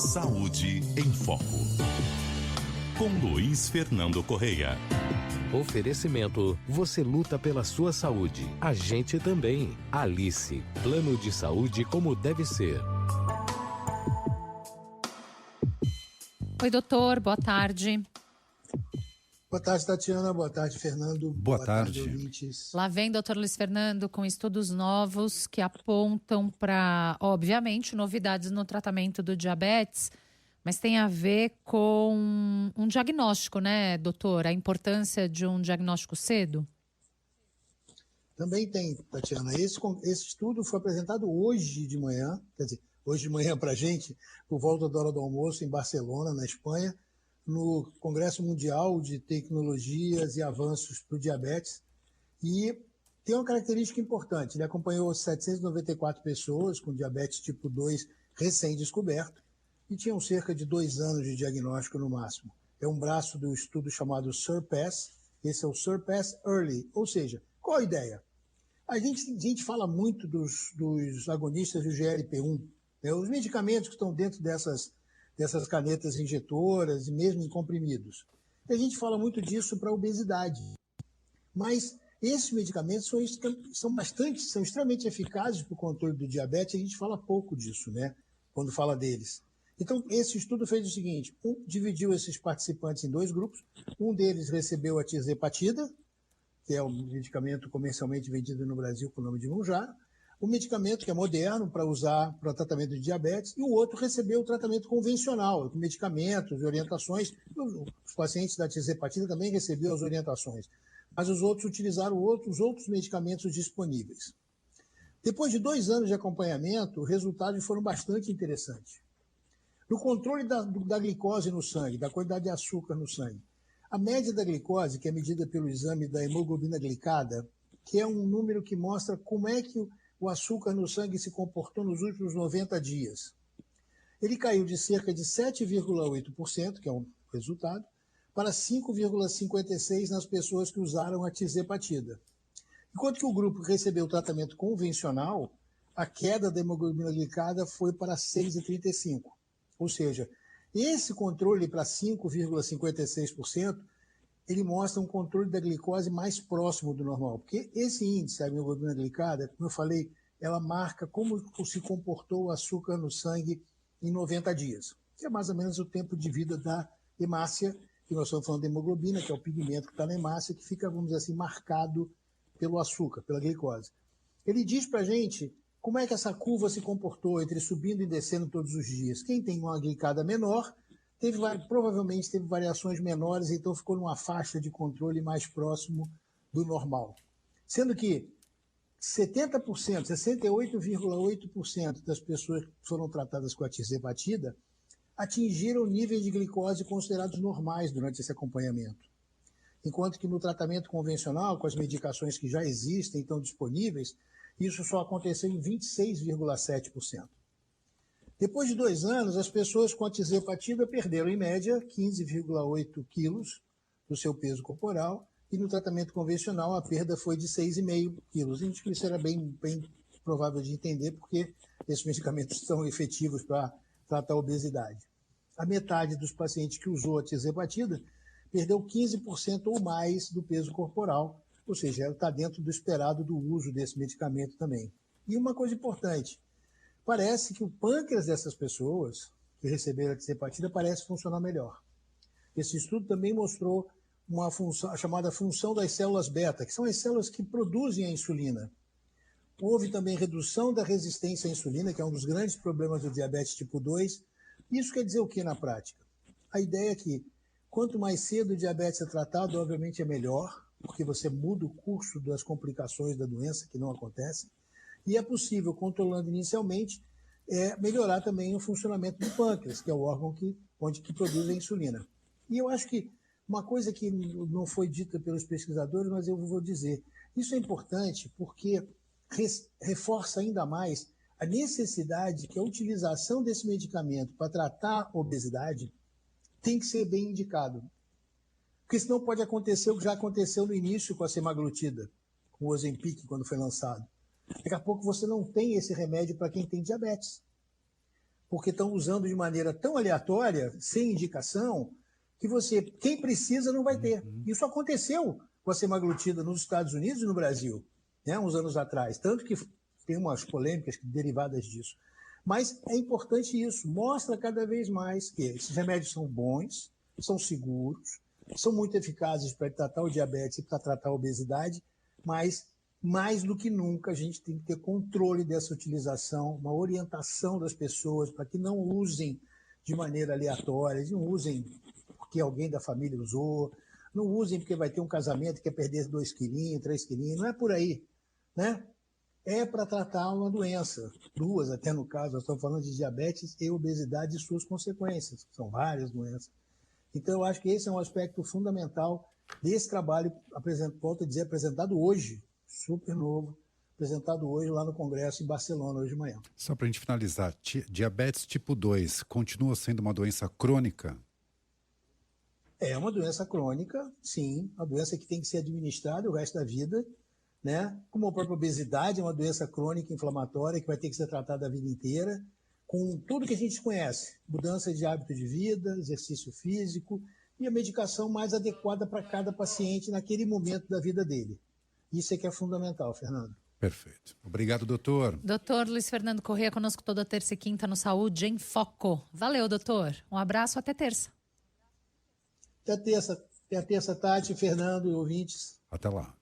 Saúde em Foco, com Luiz Fernando Correia. Oferecimento, você luta pela sua saúde. A gente também. Alice, plano de saúde como deve ser. Oi, doutor, boa tarde. Boa tarde, Tatiana. Boa tarde, Fernando. Boa tarde. Ouvintes. Lá vem doutor Luiz Fernando com estudos novos que apontam para, obviamente, novidades no tratamento do diabetes, mas tem a ver com um diagnóstico, né, doutor? A importância de um diagnóstico cedo? Também tem, Tatiana. Esse estudo foi apresentado hoje de manhã, quer dizer, hoje de manhã para a gente, por volta da hora do almoço, em Barcelona, na Espanha, no Congresso Mundial de Tecnologias e Avanços para o Diabetes. E tem uma característica importante: ele acompanhou 794 pessoas com diabetes tipo 2 recém-descoberto e tinham cerca de 2 anos de diagnóstico no máximo. É um braço do estudo chamado SURPASS. Esse é o SURPASS Early. Ou seja, qual a ideia? A gente fala muito dos agonistas do GLP-1, né, os medicamentos que estão dentro dessas canetas injetoras e mesmo em comprimidos. E a gente fala muito disso para a obesidade. Mas esses medicamentos são extremamente eficazes para o controle do diabetes, e a gente fala pouco disso, né, quando fala deles. Então, esse estudo fez o seguinte: dividiu esses participantes em 2 grupos. Um deles recebeu a tirzepatida, que é um medicamento comercialmente vendido no Brasil com o nome de Mounjaro, um medicamento que é moderno para usar para tratamento de diabetes, e o outro recebeu o tratamento convencional, com medicamentos e orientações. Os pacientes da tirzepatida também recebiam as orientações, mas os outros utilizaram os outros medicamentos disponíveis. Depois de 2 anos de acompanhamento, os resultados foram bastante interessantes. No controle da glicose no sangue, da quantidade de açúcar no sangue, a média da glicose, que é medida pelo exame da hemoglobina glicada, que é um número que mostra como é que o açúcar no sangue se comportou nos últimos 90 dias. Ele caiu de cerca de 7,8%, que é um resultado, para 5,56% nas pessoas que usaram a tirzepatida. Enquanto que o grupo que recebeu o tratamento convencional, a queda da hemoglobina glicada foi para 6,35%. Ou seja, esse controle para 5,56%, ele mostra um controle da glicose mais próximo do normal. Porque esse índice, a hemoglobina glicada, como eu falei, ela marca como se comportou o açúcar no sangue em 90 dias. Que é mais ou menos o tempo de vida da hemácia, que nós estamos falando da hemoglobina, que é o pigmento que está na hemácia, que fica, vamos dizer assim, marcado pelo açúcar, pela glicose. Ele diz para a gente como é que essa curva se comportou entre subindo e descendo todos os dias. Quem tem uma glicada menor provavelmente teve variações menores, então ficou numa faixa de controle mais próximo do normal. Sendo que 70%, 68,8% das pessoas que foram tratadas com a tirzepatida atingiram níveis de glicose considerados normais durante esse acompanhamento. Enquanto que no tratamento convencional, com as medicações que já existem e estão disponíveis, isso só aconteceu em 26,7%. Depois de 2 anos, as pessoas com a tirzepatida perderam, em média, 15,8 quilos do seu peso corporal, e no tratamento convencional a perda foi de 6,5 quilos. Isso era bem provável de entender, porque esses medicamentos são efetivos para tratar a obesidade. A metade dos pacientes que usou a tirzepatida perdeu 15% ou mais do peso corporal, ou seja, ela está dentro do esperado do uso desse medicamento também. E uma coisa importante: parece que o pâncreas dessas pessoas que receberam a tirzepatida parece funcionar melhor. Esse estudo também mostrou uma função, a chamada função das células beta, que são as células que produzem a insulina. Houve também redução da resistência à insulina, que é um dos grandes problemas do diabetes tipo 2. Isso quer dizer o que na prática? A ideia é que quanto mais cedo o diabetes é tratado, obviamente é melhor, porque você muda o curso das complicações da doença, que não acontecem. E é possível, controlando inicialmente, melhorar também o funcionamento do pâncreas, que é o órgão que produz a insulina. E eu acho que uma coisa que não foi dita pelos pesquisadores, mas eu vou dizer, isso é importante porque reforça ainda mais a necessidade que a utilização desse medicamento para tratar a obesidade tem que ser bem indicado. Porque senão pode acontecer o que já aconteceu no início com a semaglutida, com o Ozempic, quando foi lançado. Daqui a pouco você não tem esse remédio para quem tem diabetes. porque estão usando de maneira tão aleatória, sem indicação, que quem precisa não vai ter. Isso aconteceu com a semaglutida nos Estados Unidos e no Brasil, né, uns anos atrás, tanto que tem umas polêmicas derivadas disso. Mas é importante isso, mostra cada vez mais que esses remédios são bons, são seguros, são muito eficazes para tratar o diabetes e para tratar a obesidade, mas mais do que nunca a gente tem que ter controle dessa utilização, uma orientação das pessoas para que não usem de maneira aleatória, não usem porque alguém da família usou, não usem porque vai ter um casamento que quer perder 2 quilinhos, 3 quilinhos, não é por aí, né? É para tratar uma doença, 2 até no caso, nós estamos falando de diabetes e obesidade e suas consequências, são várias doenças. Então eu acho que esse é um aspecto fundamental desse trabalho, volto a dizer, apresentado hoje, super novo, apresentado hoje lá no Congresso em Barcelona, hoje de manhã. Só para a gente finalizar, diabetes tipo 2 continua sendo uma doença crônica? É uma doença crônica, sim, uma doença que tem que ser administrada o resto da vida, né? Como a própria obesidade é uma doença crônica inflamatória que vai ter que ser tratada a vida inteira, com tudo que a gente conhece, mudança de hábito de vida, exercício físico e a medicação mais adequada para cada paciente naquele momento da vida dele. Isso é que é fundamental, Fernando. Perfeito. Obrigado, doutor. Doutor Luiz Fernando Correia conosco toda terça e quinta no Saúde em Foco. Valeu, doutor. Um abraço, até terça. Até terça, Tati, Fernando e ouvintes. Até lá.